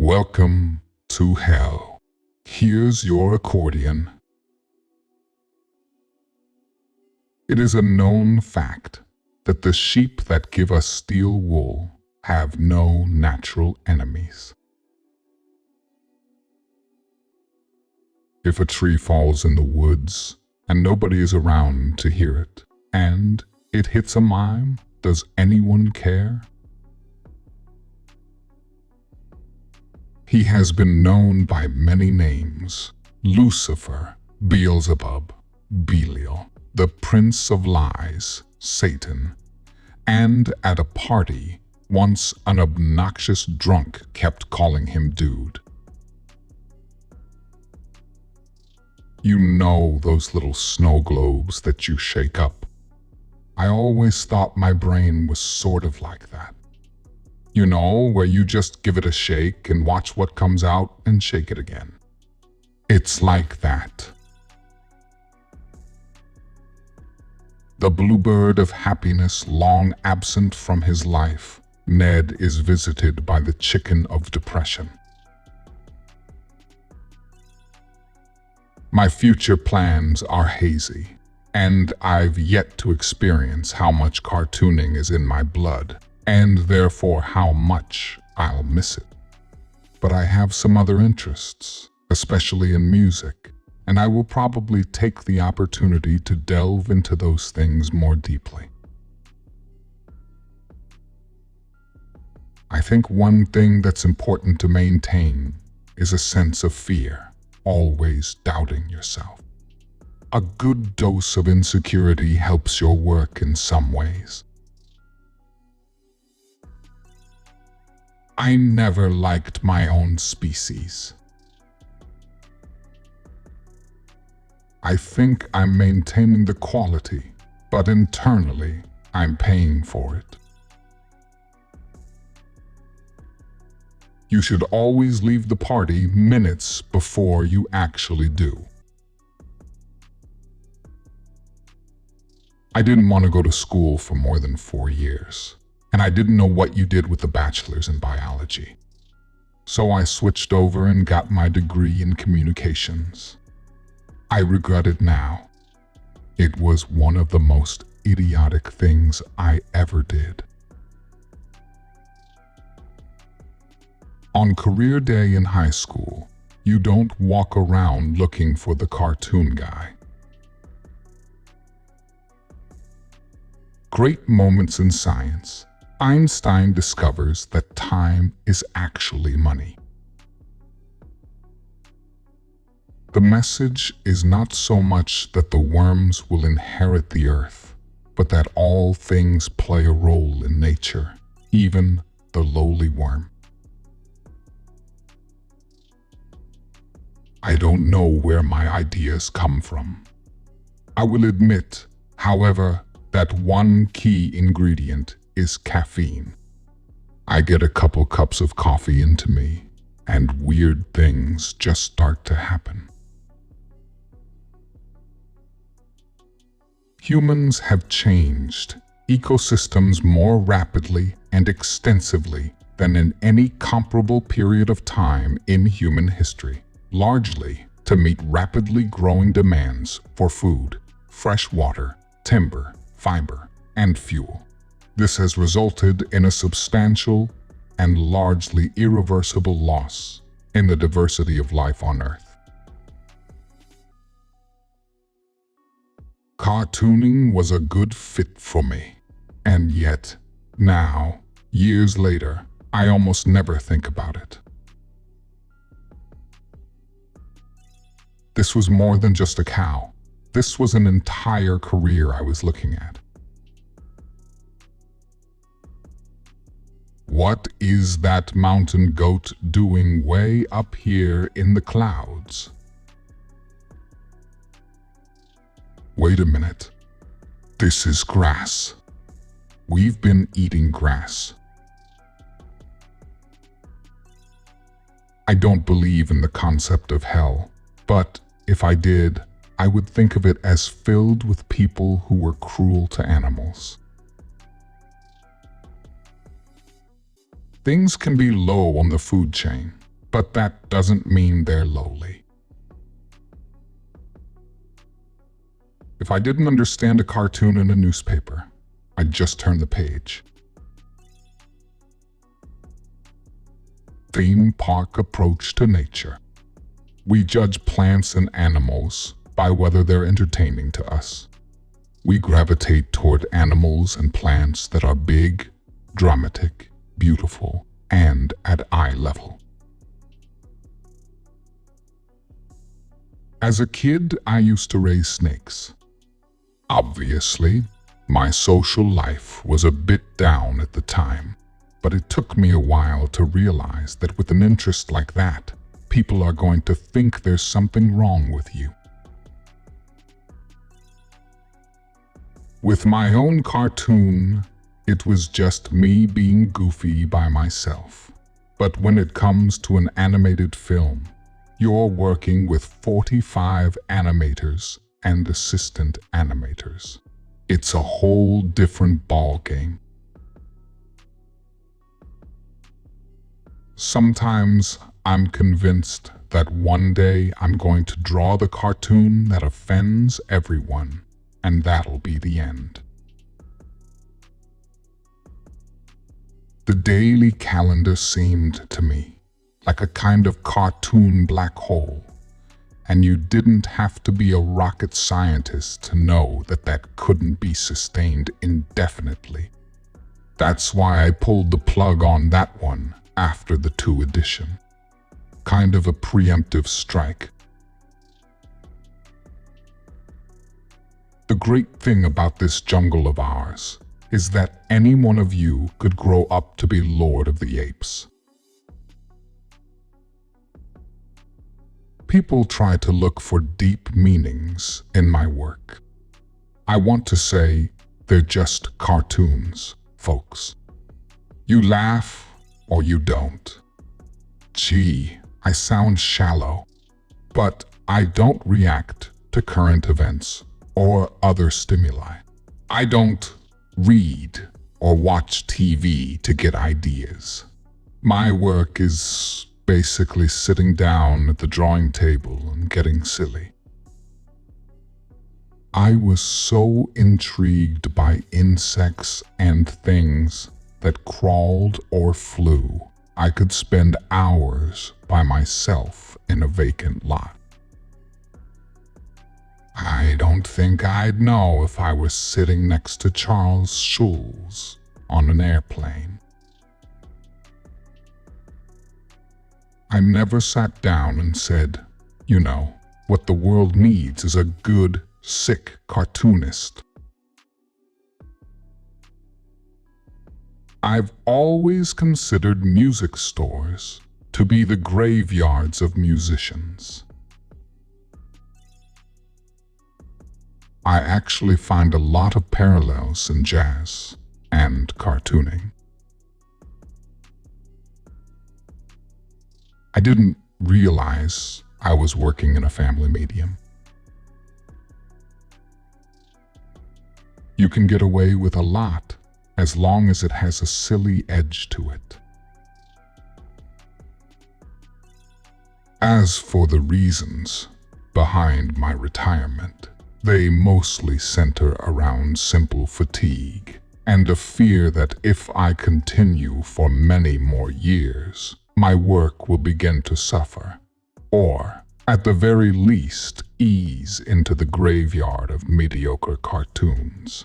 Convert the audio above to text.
Welcome to hell. Here's your accordion. It is a known fact that the sheep that give us steel wool have no natural enemies. If a tree falls in the woods and nobody is around to hear it, and it hits a mime, does anyone care? He has been known by many names: Lucifer, Beelzebub, Belial, the Prince of Lies, Satan, and at a party, once an obnoxious drunk kept calling him dude. You know those little snow globes that you shake up? I always thought my brain was sort of like that. You know, where you just give it a shake and watch what comes out and shake it again. It's like that. The bluebird of happiness, long absent from his life, Ned is visited by the chicken of depression. My future plans are hazy, and I've yet to experience how much cartooning is in my blood, and therefore how much I'll miss it. But I have some other interests, especially in music, and I will probably take the opportunity to delve into those things more deeply. I think one thing that's important to maintain is a sense of fear, always doubting yourself. A good dose of insecurity helps your work in some ways. I never liked my own species. I think I'm maintaining the quality, but internally, I'm paying for it. You should always leave the party minutes before you actually do. I didn't want to go to school for more than 4 years, and I didn't know what you did with the bachelor's in biology. So I switched over and got my degree in communications. I regret it now. It was one of the most idiotic things I ever did. On career day in high school, you don't walk around looking for the cartoon guy. Great moments in science. Einstein discovers that time is actually money. The message is not so much that the worms will inherit the earth, but that all things play a role in nature, even the lowly worm. I don't know where my ideas come from. I will admit, however, that one key ingredient is caffeine. I get a couple cups of coffee into me, and weird things just start to happen. Humans have changed ecosystems more rapidly and extensively than in any comparable period of time in human history, largely to meet rapidly growing demands for food, fresh water, timber, fiber, and fuel. This has resulted in a substantial and largely irreversible loss in the diversity of life on Earth. Cartooning was a good fit for me, and yet, now, years later, I almost never think about it. This was more than just a cow. This was an entire career I was looking at. What is that mountain goat doing way up here in the clouds? Wait a minute. This is grass. We've been eating grass. I don't believe in the concept of hell, but if I did, I would think of it as filled with people who were cruel to animals. Things can be low on the food chain, but that doesn't mean they're lowly. If I didn't understand a cartoon in a newspaper, I'd just turn the page. Theme park approach to nature. We judge plants and animals by whether they're entertaining to us. We gravitate toward animals and plants that are big, dramatic, beautiful, and at eye level. As a kid, I used to raise snakes. Obviously, my social life was a bit down at the time, but it took me a while to realize that with an interest like that, people are going to think there's something wrong with you. With my own cartoon, it was just me being goofy by myself. But when it comes to an animated film, you're working with 45 animators and assistant animators. It's a whole different ballgame. Sometimes I'm convinced that one day I'm going to draw the cartoon that offends everyone, and that'll be the end. The daily calendar seemed to me like a kind of cartoon black hole, and you didn't have to be a rocket scientist to know that that couldn't be sustained indefinitely. That's why I pulled the plug on that one after the 2 edition. Kind of a preemptive strike. The great thing about this jungle of ours is that any one of you could grow up to be Lord of the Apes. People try to look for deep meanings in my work. I want to say they're just cartoons, folks. You laugh or you don't. Gee, I sound shallow, but I don't react to current events or other stimuli. I don't read or watch TV to get ideas. My work is basically sitting down at the drawing table and getting silly. I was so intrigued by insects and things that crawled or flew, I could spend hours by myself in a vacant lot. I don't think I'd know if I was sitting next to Charles Schulz on an airplane. I never sat down and said, you know, what the world needs is a good, sick cartoonist. I've always considered music stores to be the graveyards of musicians. I actually find a lot of parallels in jazz and cartooning. I didn't realize I was working in a family medium. You can get away with a lot as long as it has a silly edge to it. As for the reasons behind my retirement, they mostly center around simple fatigue and a fear that if I continue for many more years, my work will begin to suffer, or, at the very least, ease into the graveyard of mediocre cartoons.